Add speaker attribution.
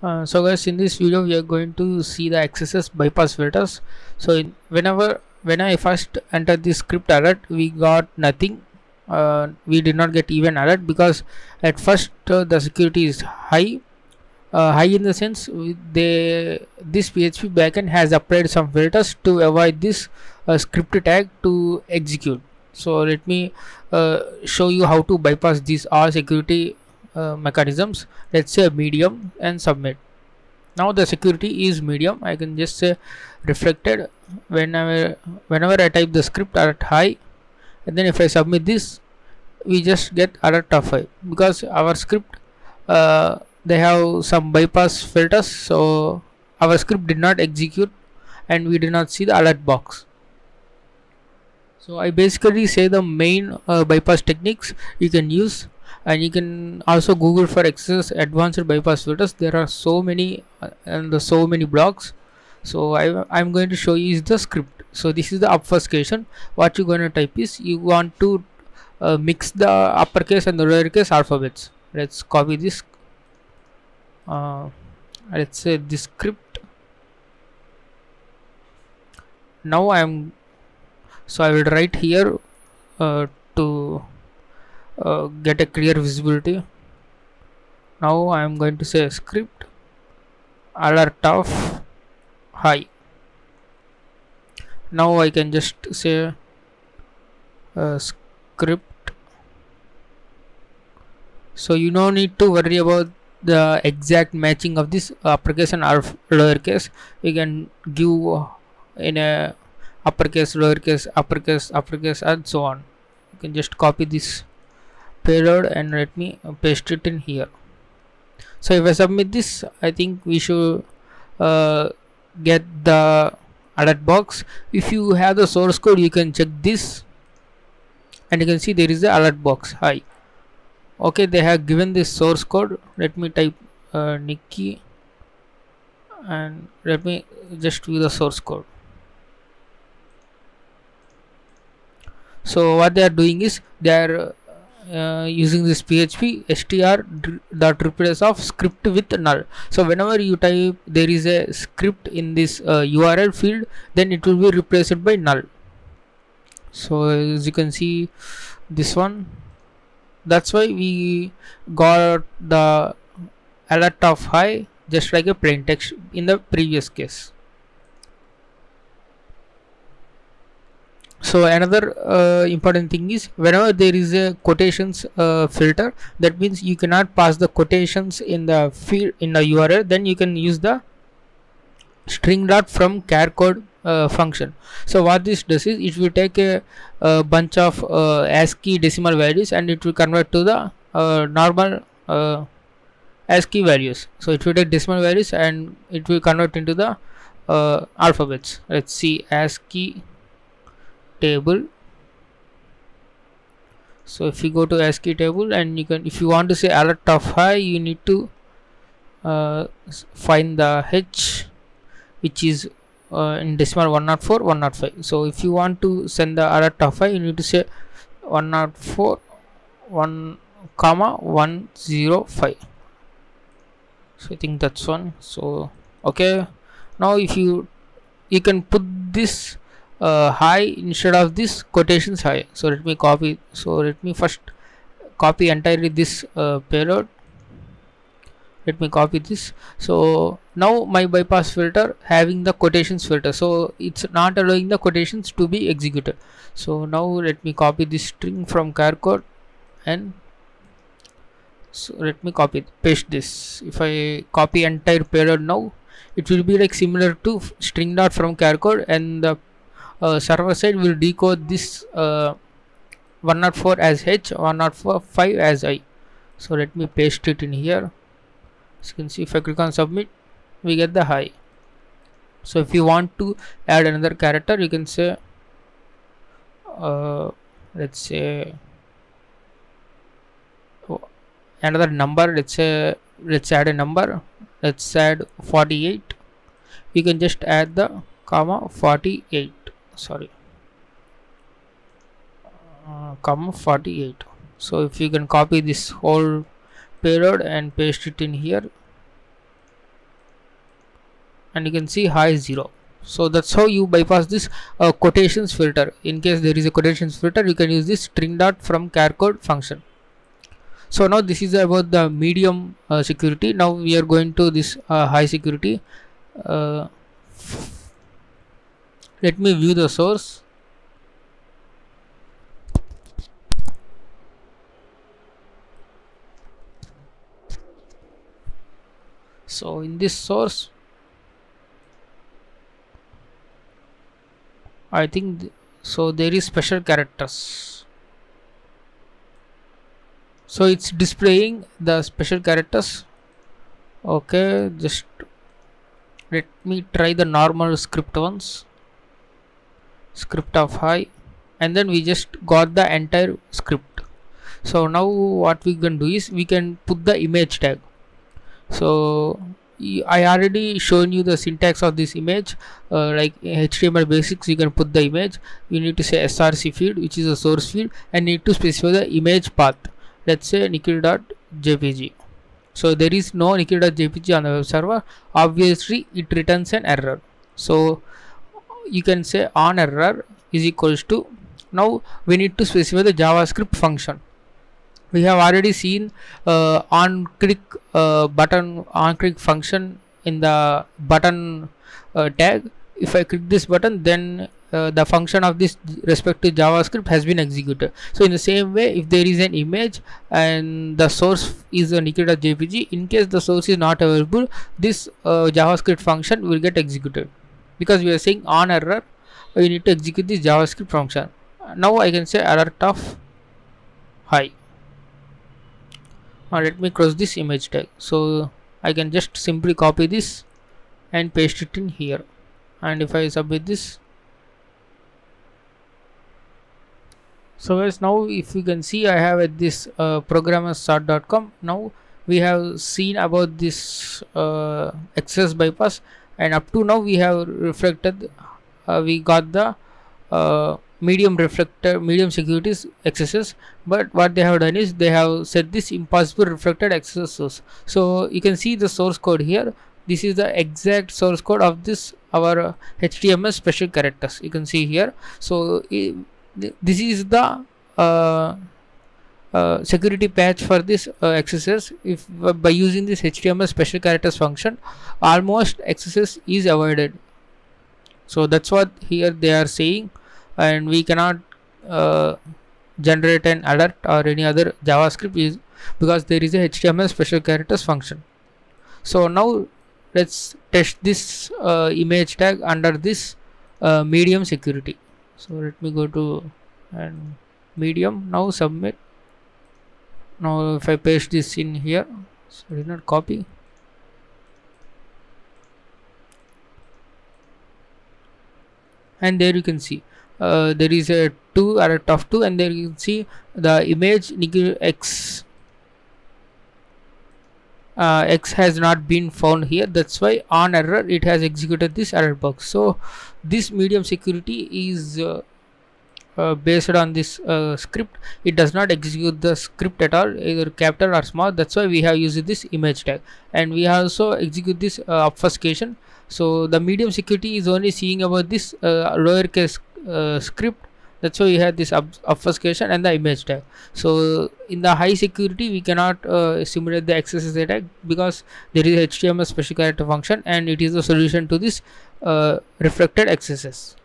Speaker 1: So guys, in this video we are going to see the XSS bypass filters. So when I first entered this script alert, we got nothing. We did not get even alert because at first the security is high. High in the sense this PHP backend has applied some filters to avoid this script tag to execute. So let me show you how to bypass these all security mechanisms. Let's say medium and submit. Now the security is medium. I can just say reflected whenever I type the script alert high, and then if I submit this, we just get alert of high because our script they have some bypass filters, so our script did not execute and we did not see the alert box. So I basically say the main bypass techniques you can use, and you can also Google for XSS advanced bypass filters. There are so many and so many blocks. So I'm going to show you is the script. So this is the obfuscation. What you're going to type is you want to mix the uppercase and the lowercase alphabets. Let's copy this. Let's say this script. Now I will write here to get a clear visibility. Now I am going to say script alert of high. Now I can just say script. So you don't need to worry about the exact matching of this uppercase and lowercase. You can give in a uppercase, lowercase, uppercase and so on. You can just copy this payload and let me paste it in here. So if I submit this, I think we should get the alert box. If you have the source code, you can check this and you can see there is the alert box high. Okay, they have given this source code. Let me type Nikki and let me just view the source code. So what they are doing is they are using this PHP str dot replace of script with null. So whenever you type there is a script in this URL field, then it will be replaced by null. So as you can see this one, that's why we got the alert of high just like a plain text in the previous case. So another important thing is whenever there is a quotations filter, that means you cannot pass the quotations in the field in the URL, then you can use the string dot from char code function. So what this does is it will take a bunch of ASCII decimal values and it will convert to the normal ASCII values. So it will take decimal values and it will convert into the alphabets. Let's see ASCII table. So if you go to ASCII table and you can, if you want to say alert of high, you need to find the H which is in decimal 104 105. So if you want to send the alert of high, you need to say 104 1 comma 105. So I think that's one. So okay, now if you can put this high instead of this quotations high. So let me copy. So let me first copy entirely this payload. Let me copy this. So now my bypass filter having the quotations filter, so it's not allowing the quotations to be executed. So now let me copy this string from char code and so let me paste this. If I copy entire payload now, it will be like similar to string dot from char code, and the server side will decode this 104 as H, 105 as I. So let me paste it in here. As you can see, if I click on submit, we get the high. So if you want to add another character, you can say let's say another number. Let's say let's add a number. Let's add 48. You can just add the comma 48. Sorry, comma 48. So if you can copy this whole payload and paste it in here, and you can see high is 0. So that's how you bypass this quotations filter. In case there is a quotations filter, you can use this string dot from char code function. So now this is about the medium security. Now we are going to this high security. Let me view the source. So in this source, I think so there is special characters. So it's displaying the special characters. Okay, just let me try the normal script ones. Script of high, and then we just got the entire script. So now what we can do is we can put the image tag. So I already shown you the syntax of this image, like HTML basics. You can put the image. You need to say src field, which is a source field, and need to specify the image path. Let's say nikhil.jpg. So there is no nikhil.jpg on the web server. Obviously it returns an error. So you can say on error is equals to, now we need to specify the JavaScript function. We have already seen on click button on click function in the button tag. If I click this button, then the function of this respective JavaScript has been executed. So in the same way, if there is an image and the source is a nikhil.jpg, in case the source is not available, this JavaScript function will get executed, because we are saying on error we need to execute this JavaScript function. Now I can say alert of high. Let me close this image tag. So I can just simply copy this and paste it in here, and if I submit this, so as now if you can see, I have at this programmersstart.com. Now we have seen about this XSS bypass, and up to now we have reflected we got the medium securities XSS, but what they have done is they have set this impossible reflected XSS source. So you can see the source code here. This is the exact source code of this our HTML special characters. You can see here. So this is the security patch for this XSS. If by using this HTML special characters function, almost XSS is avoided. So that's what here they are saying, and we cannot generate an alert or any other JavaScript is because there is a HTML special characters function. So now let's test this image tag under this medium security. So let me go to and medium. Now submit. Now if I paste this in here, so I did not copy. And there you can see there is a 2 alert of 2, and there you can see the image x has not been found here. That's why on error it has executed this alert box. So this medium security is based on this script. It does not execute the script at all, either capital or small. That's why we have used this image tag, and we also execute this obfuscation. So the medium security is only seeing about this lowercase script. That's why we have this obfuscation and the image tag. So in the high security we cannot simulate the XSS attack because there is a HTML special character function, and it is the solution to this reflected XSS.